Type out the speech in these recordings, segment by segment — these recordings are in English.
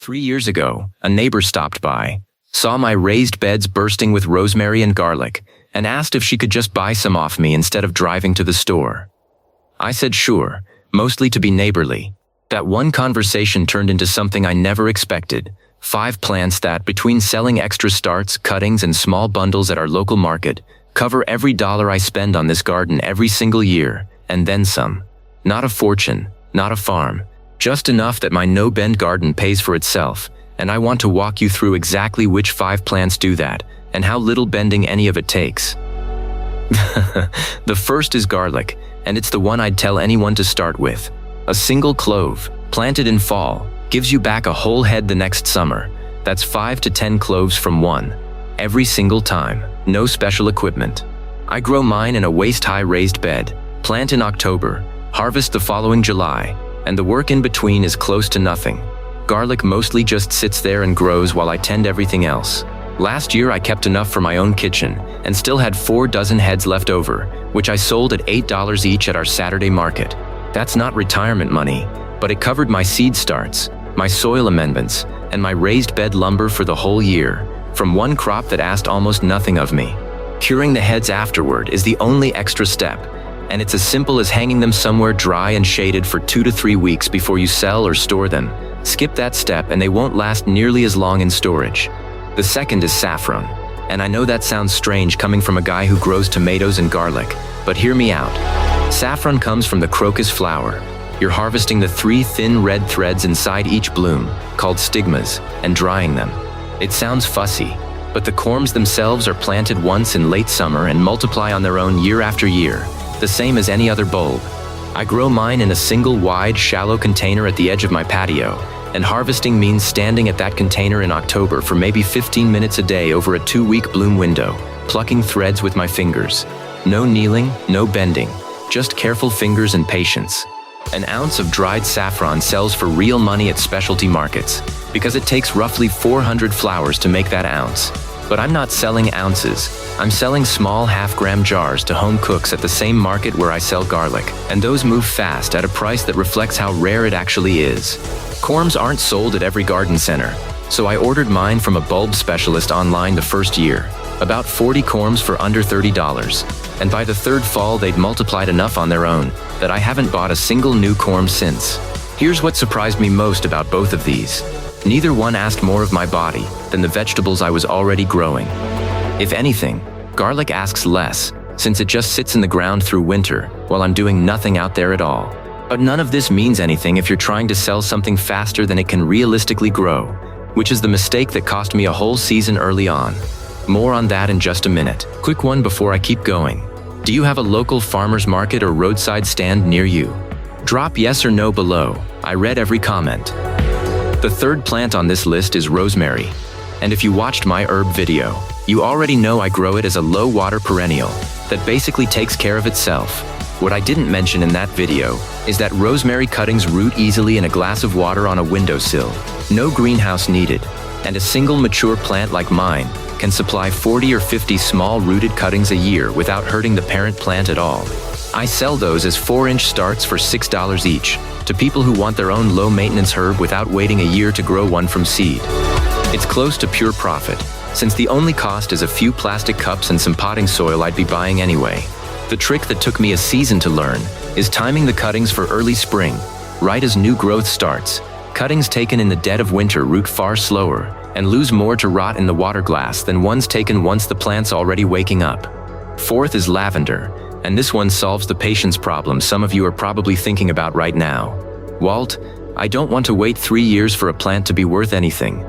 3 years ago, a neighbor stopped by, saw my raised beds bursting with rosemary and garlic, and asked if she could just buy some off me instead of driving to the store. I said sure, mostly to be neighborly. That one conversation turned into something I never expected. 5 plants that, between selling extra starts, cuttings, and small bundles at our local market, cover every dollar I spend on this garden every single year, and then some. Not a fortune, not a farm, just enough that my no-bend garden pays for itself, and I want to walk you through exactly which 5 plants do that, and how little bending any of it takes. The first is garlic, and it's the one I'd tell anyone to start with. A single clove, planted in fall, gives you back a whole head the next summer. That's 5 to 10 cloves from one, every single time, no special equipment. I grow mine in a waist-high raised bed, plant in October, harvest the following July, and the work in between is close to nothing. Garlic mostly just sits there and grows while I tend everything else. Last year I kept enough for my own kitchen and still had 4 dozen heads left over, which I sold at $8 each at our Saturday market. That's not retirement money, but it covered my seed starts, my soil amendments, and my raised bed lumber for the whole year, from one crop that asked almost nothing of me. Curing the heads afterward is the only extra step, and it's as simple as hanging them somewhere dry and shaded for 2 to 3 weeks before you sell or store them. Skip that step and they won't last nearly as long in storage. The second is saffron, and I know that sounds strange coming from a guy who grows tomatoes and garlic, but hear me out. Saffron comes from the crocus flower. You're harvesting the 3 thin red threads inside each bloom, called stigmas, and drying them. It sounds fussy, but the corms themselves are planted once in late summer and multiply on their own year after year, the same as any other bulb. I grow mine in a single wide, shallow container at the edge of my patio, and harvesting means standing at that container in October for maybe 15 minutes a day over a 2-week bloom window, plucking threads with my fingers. No kneeling, no bending, just careful fingers and patience. An ounce of dried saffron sells for real money at specialty markets, because it takes roughly 400 flowers to make that ounce. But I'm not selling ounces. I'm selling small half-gram jars to home cooks at the same market where I sell garlic, and those move fast at a price that reflects how rare it actually is. Corms aren't sold at every garden center, so I ordered mine from a bulb specialist online the first year. About 40 corms for under $30, and by the 3rd fall they'd multiplied enough on their own that I haven't bought a single new corm since. Here's what surprised me most about both of these. Neither one asked more of my body than the vegetables I was already growing. If anything, garlic asks less, since it just sits in the ground through winter while I'm doing nothing out there at all. But none of this means anything if you're trying to sell something faster than it can realistically grow, which is the mistake that cost me a whole season early on. More on that in just a minute. Quick one before I keep going. Do you have a local farmer's market or roadside stand near you? Drop yes or no below. I read every comment. The 3rd plant on this list is rosemary, and if you watched my herb video, you already know I grow it as a low-water perennial that basically takes care of itself. What I didn't mention in that video is that rosemary cuttings root easily in a glass of water on a windowsill. No greenhouse needed, and a single mature plant like mine can supply 40 or 50 small rooted cuttings a year without hurting the parent plant at all. I sell those as 4-inch starts for $6 each to people who want their own low-maintenance herb without waiting a year to grow one from seed. It's close to pure profit, since the only cost is a few plastic cups and some potting soil I'd be buying anyway. The trick that took me a season to learn is timing the cuttings for early spring, right as new growth starts. Cuttings taken in the dead of winter root far slower and lose more to rot in the water glass than ones taken once the plant's already waking up. 4th is lavender, and this one solves the patience problem some of you are probably thinking about right now. Walt, I don't want to wait 3 years for a plant to be worth anything.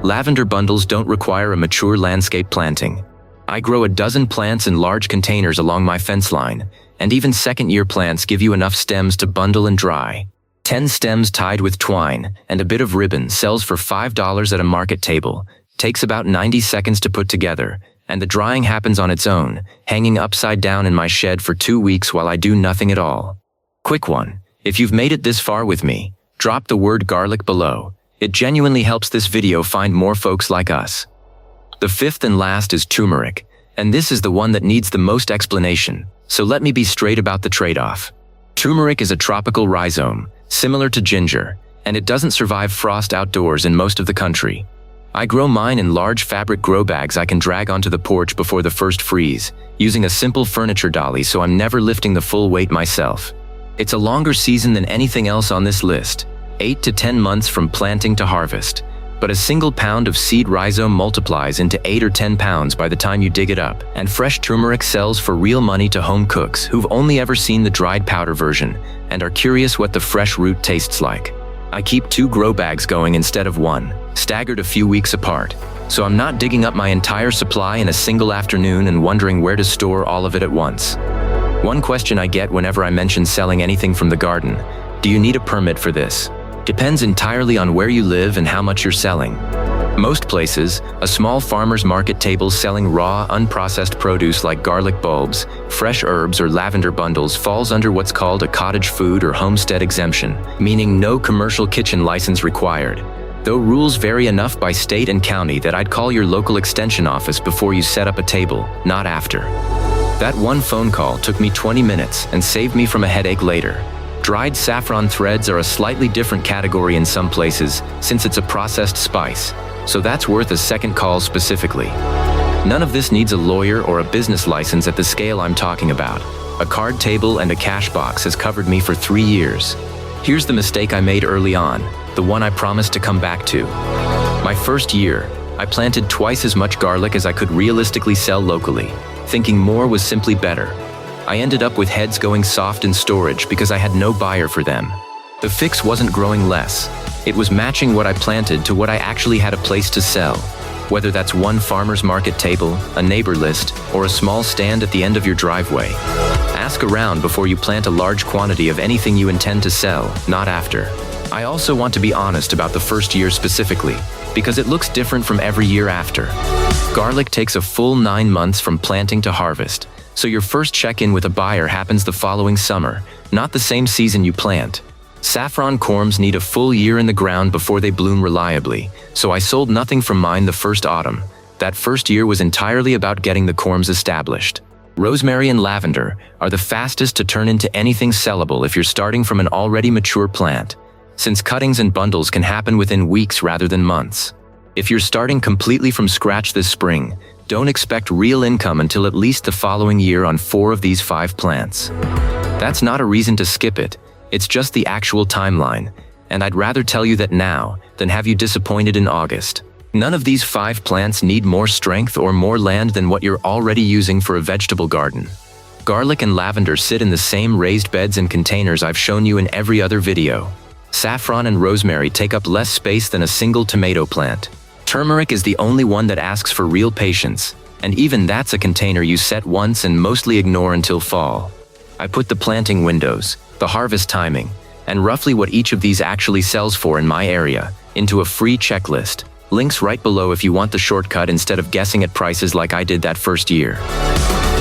Lavender bundles don't require a mature landscape planting. I grow a dozen plants in large containers along my fence line, and even 2nd-year plants give you enough stems to bundle and dry. 10 stems tied with twine and a bit of ribbon sells for $5 at a market table, takes about 90 seconds to put together, and the drying happens on its own, hanging upside down in my shed for 2 weeks while I do nothing at all. Quick one, if you've made it this far with me, drop the word garlic below. It genuinely helps this video find more folks like us. The 5th and last is turmeric, and this is the one that needs the most explanation, so let me be straight about the trade-off. Turmeric is a tropical rhizome, similar to ginger, and it doesn't survive frost outdoors in most of the country. I grow mine in large fabric grow bags I can drag onto the porch before the first freeze, using a simple furniture dolly so I'm never lifting the full weight myself. It's a longer season than anything else on this list, 8 to 10 months from planting to harvest. But a single pound of seed rhizome multiplies into 8 or 10 pounds by the time you dig it up, and fresh turmeric sells for real money to home cooks who've only ever seen the dried powder version and are curious what the fresh root tastes like. I keep 2 grow bags going instead of 1, staggered a few weeks apart, so I'm not digging up my entire supply in a single afternoon and wondering where to store all of it at once. One question I get whenever I mention selling anything from the garden: do you need a permit for this? Depends entirely on where you live and how much you're selling. Most places, a small farmer's market table selling raw, unprocessed produce like garlic bulbs, fresh herbs, or lavender bundles falls under what's called a cottage food or homestead exemption, meaning no commercial kitchen license required. Though rules vary enough by state and county that I'd call your local extension office before you set up a table, not after. That one phone call took me 20 minutes and saved me from a headache later. Dried saffron threads are a slightly different category in some places since it's a processed spice, so that's worth a second call specifically. None of this needs a lawyer or a business license at the scale I'm talking about. A card table and a cash box has covered me for 3 years. Here's the mistake I made early on, the one I promised to come back to. My first year, I planted twice as much garlic as I could realistically sell locally, thinking more was simply better. I ended up with heads going soft in storage because I had no buyer for them. The fix wasn't growing less. It was matching what I planted to what I actually had a place to sell. Whether that's one farmer's market table, a neighbor list, or a small stand at the end of your driveway. Ask around before you plant a large quantity of anything you intend to sell, not after. I also want to be honest about the first year specifically, because it looks different from every year after. Garlic takes a full 9 months from planting to harvest, so your first check-in with a buyer happens the following summer, not the same season you plant. Saffron corms need a full year in the ground before they bloom reliably, so I sold nothing from mine the first autumn. That first year was entirely about getting the corms established. Rosemary and lavender are the fastest to turn into anything sellable if you're starting from an already mature plant, since cuttings and bundles can happen within weeks rather than months. If you're starting completely from scratch this spring, don't expect real income until at least the following year on 4 of these 5 plants. That's not a reason to skip it, it's just the actual timeline, and I'd rather tell you that now than have you disappointed in August. None of these 5 plants need more strength or more land than what you're already using for a vegetable garden. Garlic and lavender sit in the same raised beds and containers I've shown you in every other video. Saffron and rosemary take up less space than a single tomato plant. Turmeric is the only one that asks for real patience, and even that's a container you set once and mostly ignore until fall. I put the planting windows, the harvest timing, and roughly what each of these actually sells for in my area into a free checklist. Links right below if you want the shortcut instead of guessing at prices like I did that first year.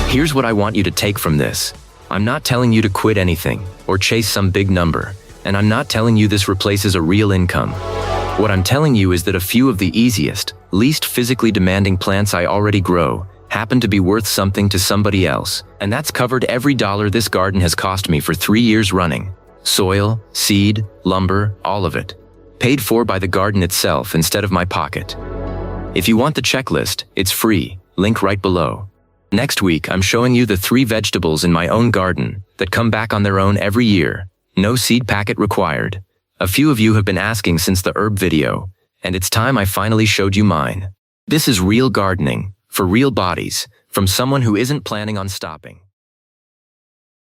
Here's what I want you to take from this. I'm not telling you to quit anything or chase some big number, and I'm not telling you this replaces a real income. What I'm telling you is that a few of the easiest, least physically demanding plants I already grow happen to be worth something to somebody else, and that's covered every dollar this garden has cost me for 3 years running. Soil, seed, lumber, all of it. Paid for by the garden itself instead of my pocket. If you want the checklist, it's free, link right below. Next week, I'm showing you the 3 vegetables in my own garden that come back on their own every year. No seed packet required. A few of you have been asking since the herb video, and it's time I finally showed you mine. This is real gardening, for real bodies, from someone who isn't planning on stopping.